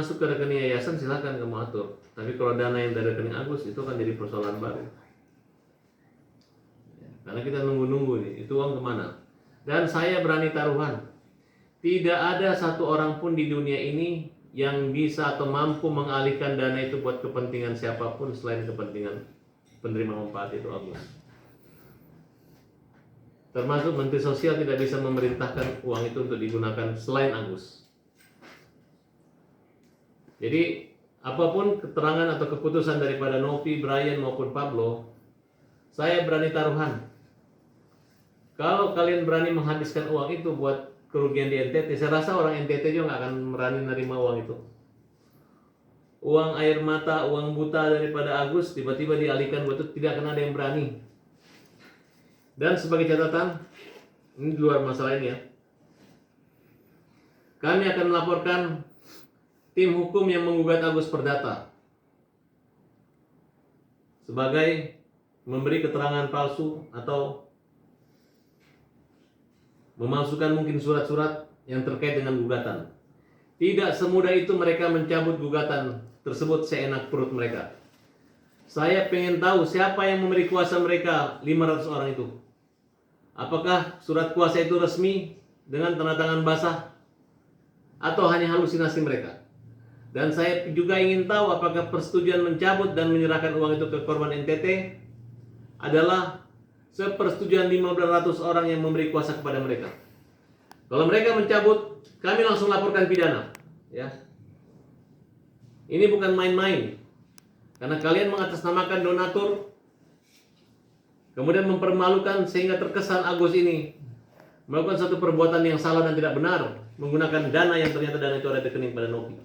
masuk ke rekening yayasan silakan kamu atur. Tapi kalau dana yang dari rekening Agus itu akan jadi persoalan baru. Karena kita nunggu-nunggu nih, itu uang kemana? Dan saya berani taruhan, tidak ada satu orang pun di dunia ini yang bisa atau mampu mengalihkan dana itu buat kepentingan siapapun selain kepentingan penerima manfaat itu Agus. Termasuk Menteri Sosial tidak bisa memerintahkan uang itu untuk digunakan selain Agus. Jadi apapun keterangan atau keputusan daripada Novi, Brian maupun Pablo, saya berani taruhan, kalau kalian berani menghabiskan uang itu buat kerugian di NTT, saya rasa orang NTT juga nggak akan berani menerima uang itu. Uang air mata, uang buta daripada Agus tiba-tiba dialihkan buat itu, tidak akan ada yang berani. Dan sebagai catatan, ini di luar masalah ini ya, kami akan melaporkan tim hukum yang menggugat Agus Perdata sebagai memberi keterangan palsu atau memalsukan mungkin surat-surat yang terkait dengan gugatan. Tidak semudah itu mereka mencabut gugatan tersebut seenak perut mereka. Saya pengen tahu siapa yang memberi kuasa mereka 500 orang itu. Apakah surat kuasa itu resmi dengan tanda tangan basah atau hanya halusinasi mereka? Dan saya juga ingin tahu apakah persetujuan mencabut dan menyerahkan uang itu ke korban NTT adalah sepersetujuan 1.500 orang yang memberi kuasa kepada mereka. Kalau mereka mencabut, kami langsung laporkan pidana. Ya, ini bukan main-main. Karena kalian mengatasnamakan donatur, kemudian mempermalukan sehingga terkesan Agus ini melakukan satu perbuatan yang salah dan tidak benar, menggunakan dana yang ternyata dana itu ada di rekening pada Novi.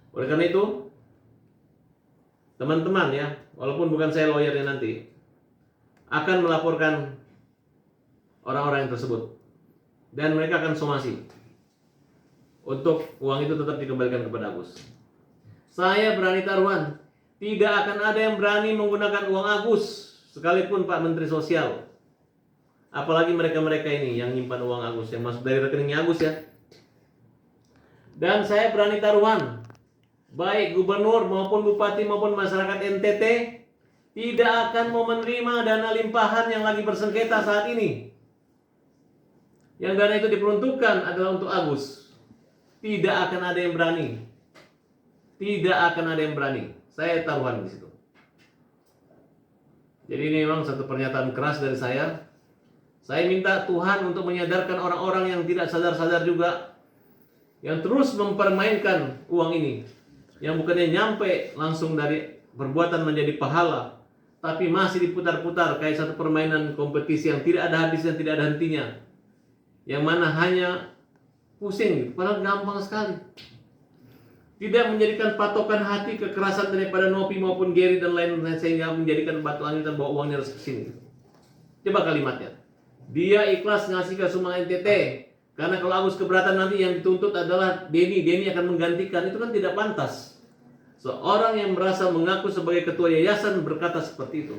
Oleh karena itu, teman-teman ya, walaupun bukan saya lawyernya nanti, akan melaporkan orang-orang yang tersebut. Dan mereka akan somasi untuk uang itu tetap dikembalikan kepada Agus. Saya berani taruhan, tidak akan ada yang berani menggunakan uang Agus, sekalipun Pak Menteri Sosial. Apalagi mereka-mereka ini yang nyimpan uang Agus, yang masuk dari rekeningnya Agus ya. Dan saya berani taruhan, baik gubernur maupun bupati maupun masyarakat NTT tidak akan mau menerima dana limpahan yang lagi bersengketa saat ini. Yang dana itu diperuntukkan adalah untuk Agus. Tidak akan ada yang berani. Tidak akan ada yang berani. Saya taruhan di situ. Jadi ini memang satu pernyataan keras dari saya. Saya minta Tuhan untuk menyadarkan orang-orang yang tidak sadar-sadar juga, yang terus mempermainkan uang ini, yang bukannya nyampe langsung dari perbuatan menjadi pahala, tapi masih diputar-putar kayak satu permainan kompetisi yang tidak ada habis dan tidak ada hentinya, yang mana hanya pusing, padahal gampang sekali. Tidak menjadikan patokan hati kekerasan daripada Novi maupun Gary dan lain-lain sehingga menjadikan batu angitan bahwa uangnya harus ke sini. Coba kalimatnya, dia ikhlas ngasih ke Sumang NTT karena kalau Agus keberatan nanti yang dituntut adalah Denny akan menggantikan. Itu kan tidak pantas. Seorang yang merasa mengaku sebagai ketua yayasan berkata seperti itu.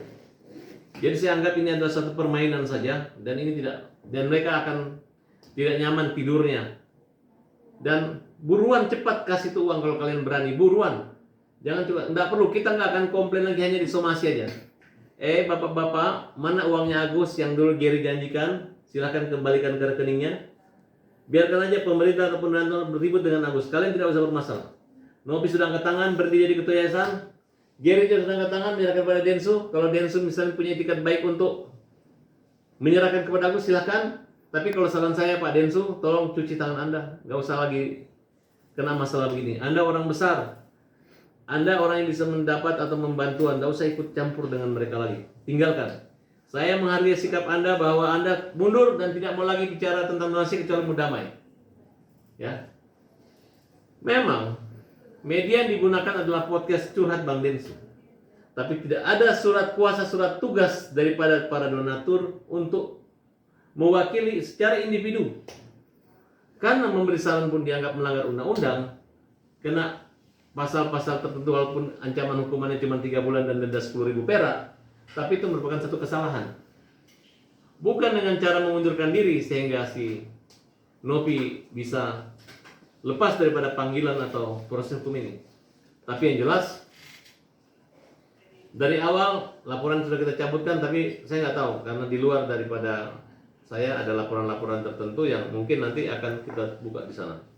Jadi saya anggap ini adalah satu permainan saja, dan ini tidak, dan mereka akan tidak nyaman tidurnya. Dan buruan cepat kasih tuh uang kalau kalian berani, buruan. Jangan coba, enggak perlu, kita nggak akan komplain lagi, hanya disomasi aja. Bapak-bapak, mana uangnya Agus yang dulu Gary janjikan? Silahkan kembalikan ke rekeningnya. Biarkan aja pemerintah ataupun penonton berribut dengan Agus. Kalian tidak usah bermasalah. Novi sudah angkat tangan berhenti jadi ketua yayasan. Gary juga sudah angkat tangan menyerahkan kepada Densu. Kalau Densu misalnya punya etikat baik untuk menyerahkan kepada Agus, silahkan. Tapi kalau saran saya Pak Densu, tolong cuci tangan Anda. Nggak usah lagi kena masalah begini. Anda orang besar. Anda orang yang bisa mendapat atau membantu, Anda usah ikut campur dengan mereka lagi. Tinggalkan. Saya menghargai sikap Anda bahwa Anda mundur dan tidak mau lagi bicara tentang donasi kecuali mau damai. Ya. Memang media yang digunakan adalah podcast curhat Bang Densu. Tapi tidak ada surat kuasa, surat tugas daripada para donatur untuk mewakili secara individu. Karena memberi saran pun dianggap melanggar undang-undang, kena pasal-pasal tertentu walaupun ancaman hukumannya cuma 3 bulan dan denda 10.000 perak, tapi itu merupakan satu kesalahan. Bukan dengan cara mengundurkan diri sehingga si Novi bisa lepas daripada panggilan atau proses hukum ini. Tapi yang jelas dari awal laporan sudah kita cabutkan, tapi saya nggak tahu karena di luar daripada saya ada laporan-laporan tertentu yang mungkin nanti akan kita buka di sana.